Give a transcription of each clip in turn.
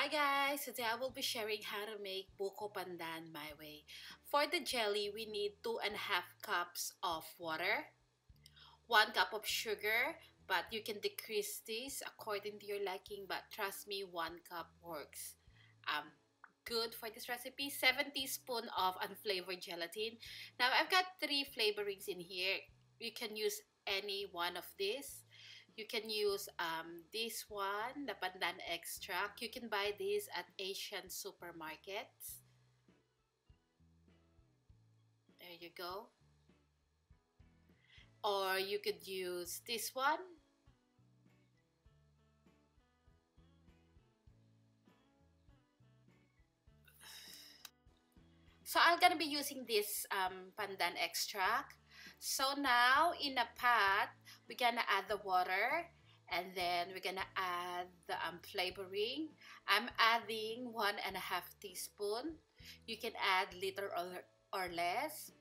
Hi guys! Today I will be sharing how to make Buko Pandan my way. For the jelly, we need 2.5 cups of water, 1 cup of sugar, but you can decrease this according to your liking, but trust me, 1 cup works. Good for this recipe. 7 teaspoons of unflavored gelatin. Now I've got 3 flavorings in here. You can use any one of these. You can use this one, the Pandan extract. You can buy this at Asian supermarkets. There you go. Or you could use this one. So I'm gonna be using this Pandan extract. So now in a pot, we're gonna add the water, and then we're gonna add the flavoring. I'm adding 1.5 teaspoon. You can add little or less.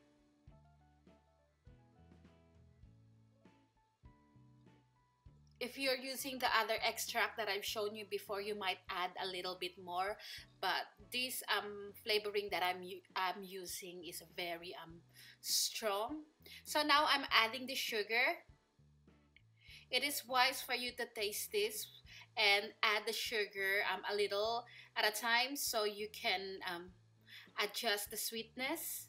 If you're using the other extract that I've shown you before, you might add a little bit more. But this flavoring that I'm using is very strong. So now I'm adding the sugar. It is wise for you to taste this and add the sugar a little at a time so you can adjust the sweetness.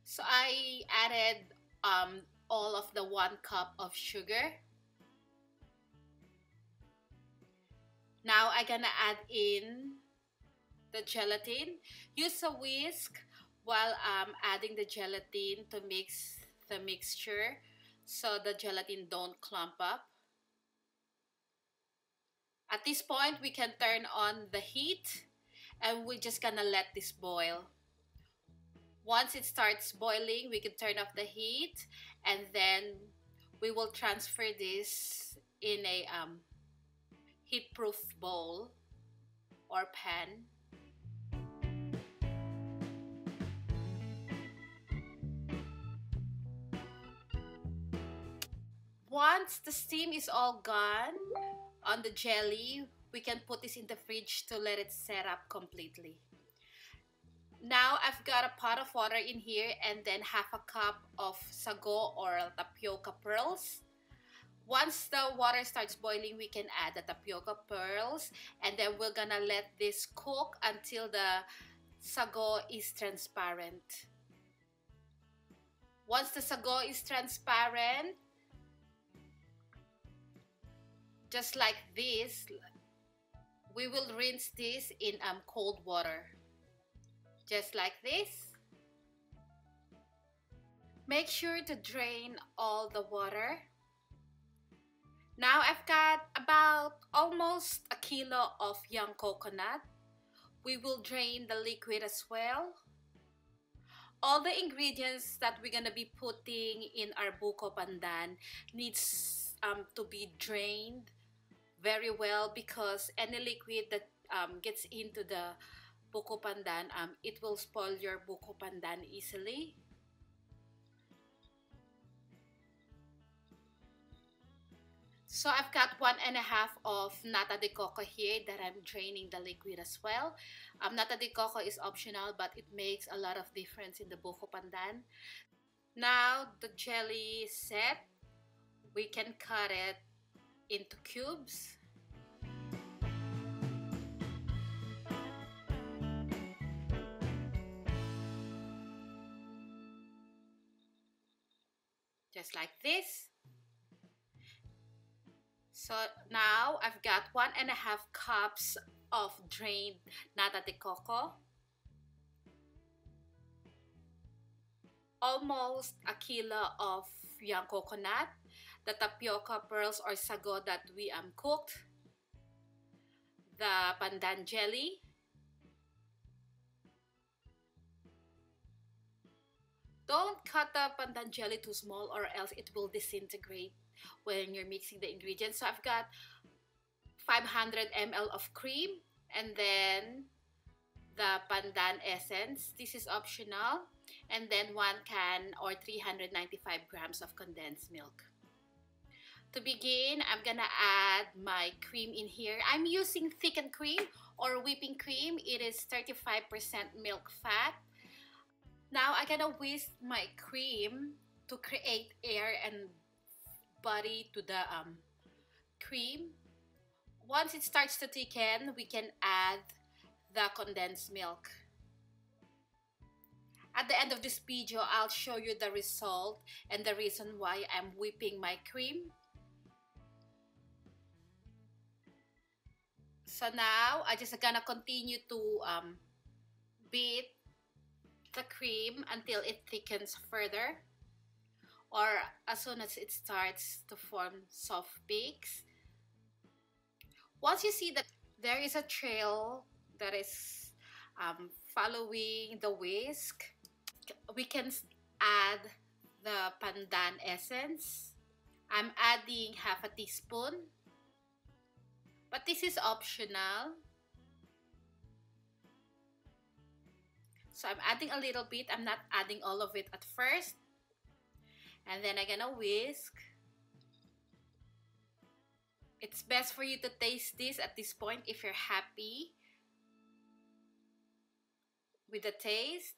So I added all of the 1 cup of sugar. Now I'm gonna add in the gelatin. Use a whisk while adding the gelatin to mix the mixture so the gelatin don't clump up. At this point, we can turn on the heat and we're just gonna let this boil. Once it starts boiling, we can turn off the heat, and then we will transfer this in a heat-proof bowl or pan. Once the steam is all gone on the jelly, we can put this in the fridge to let it set up completely. Now I've got a pot of water in here and then 1/2 cup of sago or tapioca pearls. Once the water starts boiling, we can add the tapioca pearls, and then we're gonna let this cook until the sago is transparent. Once the sago is transparent, just like this, we will rinse this in cold water. Just like this. Make sure to drain all the water. Now I've got about almost a kilo of young coconut. We will drain the liquid as well. All the ingredients that we're gonna be putting in our Buko Pandan needs to be drained very well, because any liquid that gets into the Buko Pandan, it will spoil your Buko Pandan easily. So I've got 1.5 of nata de coco here that I'm draining the liquid as well. Nata de coco is optional, but it makes a lot of difference in the Buko Pandan. Now the jelly is set. We can cut it into cubes. Just like this. So now I've got 1.5 cups of drained nata de coco, almost a kilo of young coconut, the tapioca pearls or sago that we cooked, the Pandan Jelly, don't cut the Pandan Jelly too small or else it will disintegrate when you're mixing the ingredients. So I've got 500 ml of cream, and then the pandan essence. This is optional. And then 1 can or 395 grams of condensed milk. To begin, I'm gonna add my cream in here. I'm using thickened cream or whipping cream. It is 35% milk fat. Now I'm gonna whisk my cream to create air and body to the cream. Once it starts to thicken, we can add the condensed milk. At the end of this video, I'll show you the result and the reason why I'm whipping my cream. So now, I just gonna continue to beat the cream until it thickens further, or as soon as it starts to form soft peaks. Once you see that there is a trail that is following the whisk, we can add the pandan essence. I'm adding half a teaspoon, but this is optional. So I'm adding a little bit. I'm not adding all of it at first. And then I'm gonna whisk. It's best for you to taste this at this point if you're happy with the taste.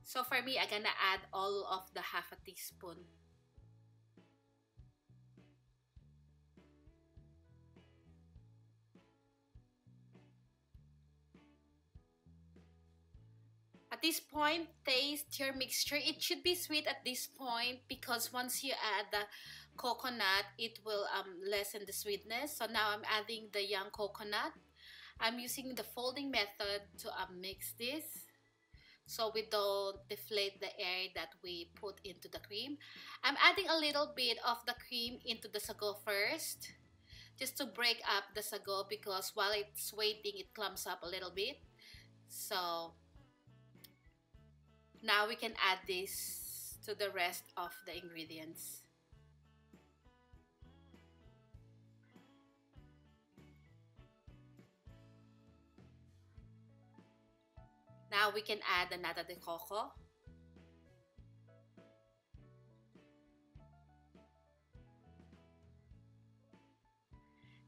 So for me, I'm gonna add all of the half a teaspoon. At this point, taste your mixture. It should be sweet at this point because once you add the coconut, it will lessen the sweetness. So now I'm adding the young coconut. I'm using the folding method to mix this so we don't deflate the air that we put into the cream. I'm adding a little bit of the cream into the sago first, just to break up the sago because while it's waiting, it clumps up a little bit. So now we can add this to the rest of the ingredients. Now we can add the nata de coco.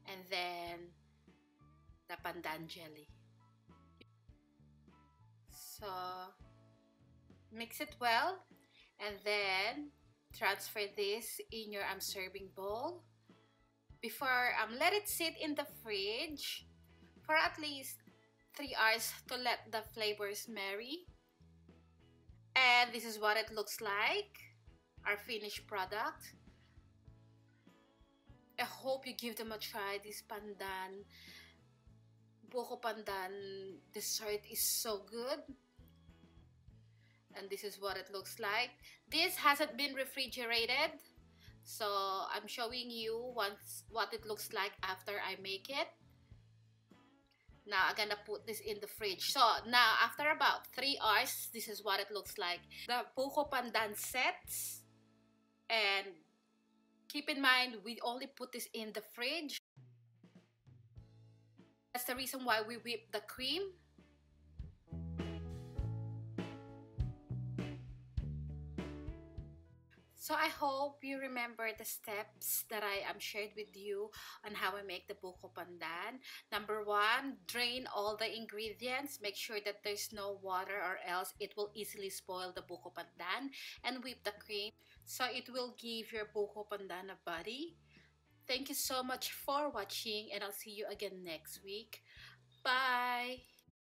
And then the Pandan Jelly. So mix it well and then transfer this in your serving bowl. Before let it sit in the fridge for at least 3 hours to let the flavors marry. And this is what it looks like, our finished product. I hope you give them a try. This Pandan Buko Pandan dessert is so good. And this is what it looks like. This hasn't been refrigerated, so I'm showing you what it looks like after I make it. Now I'm gonna put this in the fridge. So now after about 3 hours, this is what it looks like. The Buko Pandan sets. And keep in mind, we only put this in the fridge. That's the reason why we whip the cream. So I hope you remember the steps that I shared with you on how I make the Buko Pandan. Number 1, drain all the ingredients. Make sure that there's no water or else it will easily spoil the Buko Pandan. And whip the cream so it will give your Buko Pandan a body. Thank you so much for watching and I'll see you again next week. Bye!